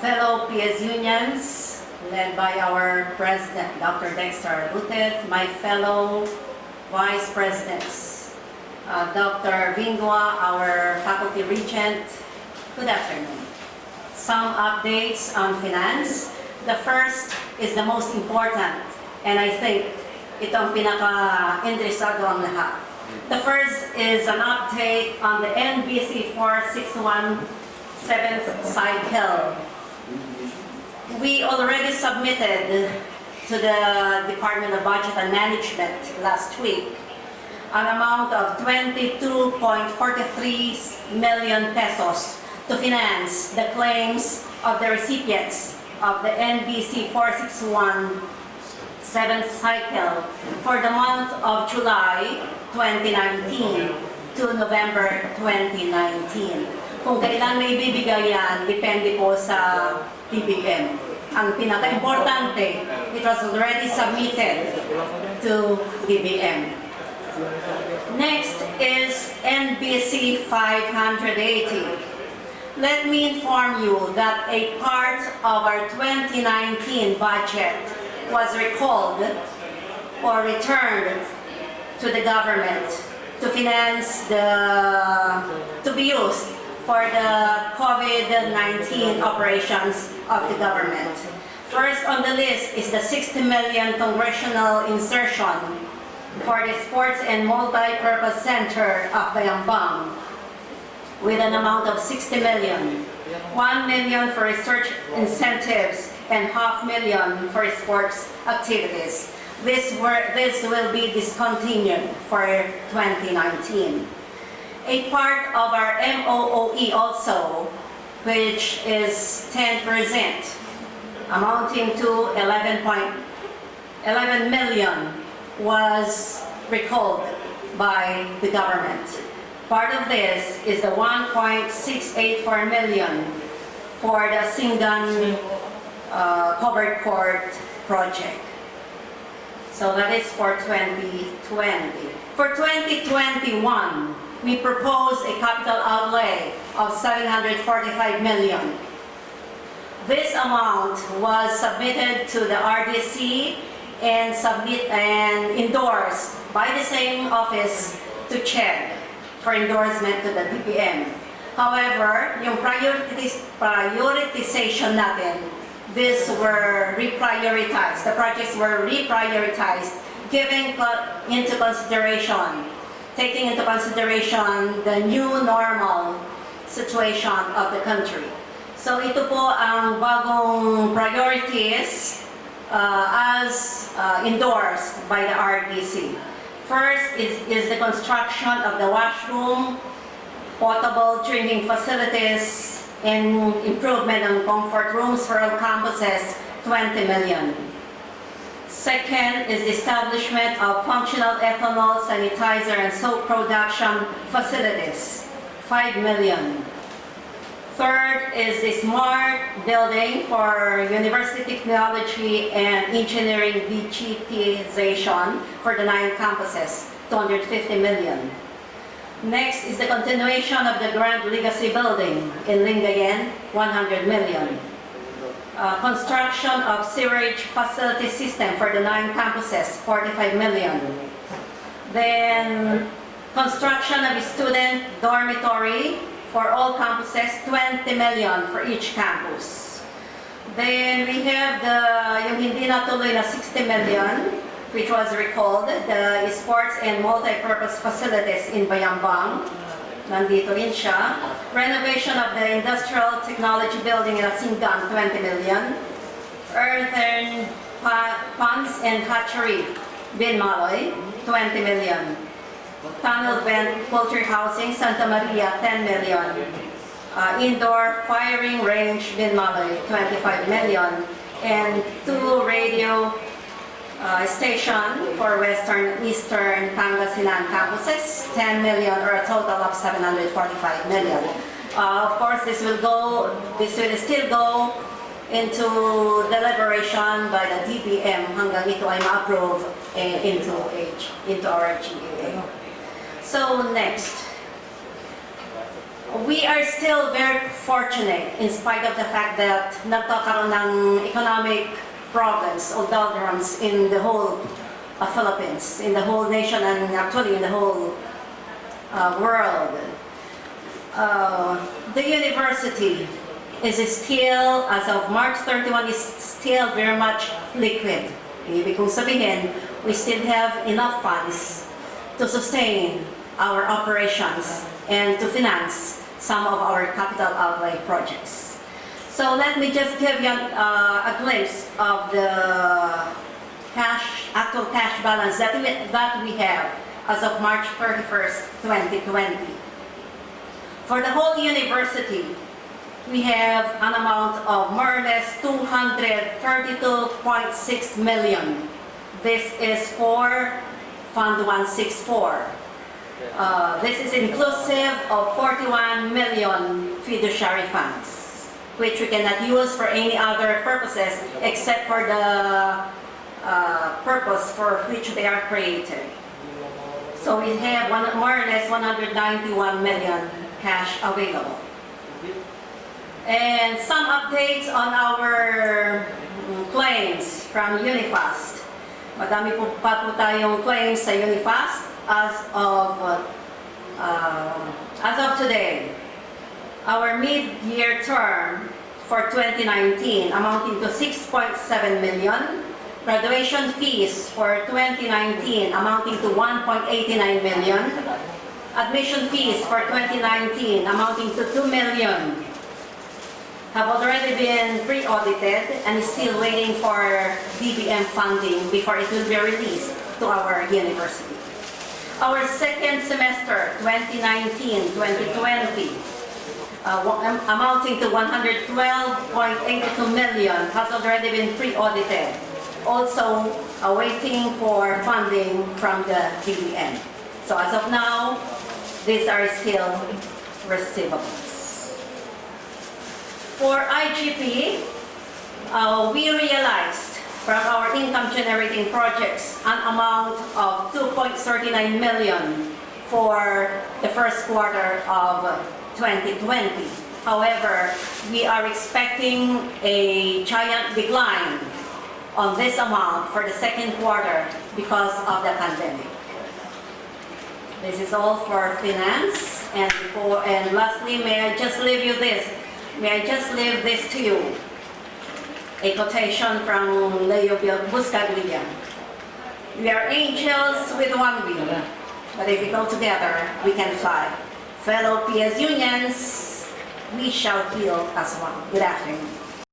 fellow PS unions, led by our President, Dr. Dexter Lutet, my fellow Vice Presidents, Dr. Vingwa, our Faculty Regent, good afternoon. Some updates on finance. The first is the most important, and I think ito ang pinaka-interesado ang lahat. The first is an update on the NBC 4617 cycle. We already submitted to the Department of Budget and Management last week an amount of 22.43 million pesos to finance the claims of the recipients of the NBC 4617 cycle for the month of July 2019 to November 2019. Kung kailan may bibigay yan, depende po sa DBM. Ang pinaka-importante, it was already submitted to DBM. Next is NBC 580. Let me inform you that a part of our 2019 budget was recalled or returned to the government to finance to be used for the COVID-19 operations of the government. First on the list is the 60 million congressional insertion for the Sports and Multi-Purpose Center of Bayambang, with an amount of 60 million, 1 million for research incentives, and $500,000 for sports activities. This will be discontinued for 2019. A part of our MOOE also, which is 10%, amounting to 11 million, was recalled by the government. Part of this is the 1.684 million for the Singan covered court project. So that is for 2020. For 2021, we propose a capital outlay of 745 million. This amount was submitted to the RDC and endorsed by the same office to check for endorsement to the DPM. However, yung prioritization natin, these were reprioritized. The projects were reprioritized, taking into consideration the new normal situation of the country. So ito po ang bagong priorities as endorsed by the RDC. First is the construction of the washroom, potable drinking facilities, and improvement on comfort rooms for all campuses, 20 million. Second is the establishment of functional ethanol, sanitizer, and soap production facilities, 5 million. Third is the smart building for university technology and engineering digitization for the 9 campuses, 250 million. Next is the continuation of the Grand Legacy building in Lingayen, 100 million. Construction of sewerage facility system for the 9 campuses, 45 million. Then construction of a student dormitory for all campuses, 20 million for each campus. Then we have yung hindi natuloy na 60 million, which was recalled, the sports and multi-purpose facilities in Bayambang. Nandito rin siya. Renovation of the industrial technology building in Asingan, 20 million. Earthen ponds and hatchery, Binmaloy, 20 million. Tunnel vent poultry housing, Santa Maria, 10 million. Indoor firing range, Binmaloy, 25 million. And 2 radio station for Western Eastern Pangasinan campuses, 10 million, or a total of 745 million. Of course, this will still go into deliberation by the DBM hanggang ito ay ma-approve into our GAA. So next, we are still very fortunate in spite of the fact that nagkakaroon ng economic problems o doldrums in the whole Philippines, in the whole nation, and actually in the whole world. The university is still, as of March 31, is still very much liquid. Ibig kong sabihin, we still have enough funds to sustain our operations and to finance some of our capital outlay projects. So let me just give you a glimpse of the actual cash balance that we have as of March 31st, 2020. For the whole university, we have an amount of more or less 232.6 million. This is for Fund 164. This is inclusive of 41 million fiduciary funds, which we cannot use for any other purposes except for the purpose for which they are created. So we have more or less 191 million cash available. And some updates on our claims from Unifast. Madami pa po tayong claims sa Unifast as of today. Our mid-year term for 2019 amounting to 6.7 million. Graduation fees for 2019 amounting to 1.89 million. Admission fees for 2019 amounting to 2 million have already been pre-audited and is still waiting for DBM funding before it will be released to our university. Our second semester, 2019-2020, amounting to 112.82 million has already been pre-audited, also awaiting for funding from the DBM. So as of now, these are still receivables. For IGP, we realized from our income-generating projects an amount of 2.39 million for the first quarter of 2020. However, we are expecting a giant decline on this amount for the second quarter because of the pandemic. This is all for finance. And lastly, may I just leave this to you. A quotation from Leo Buscaglia. We are angels with one wing, but if we go together, we can fly. Fellow PS unions, we shall heal as one. Good afternoon.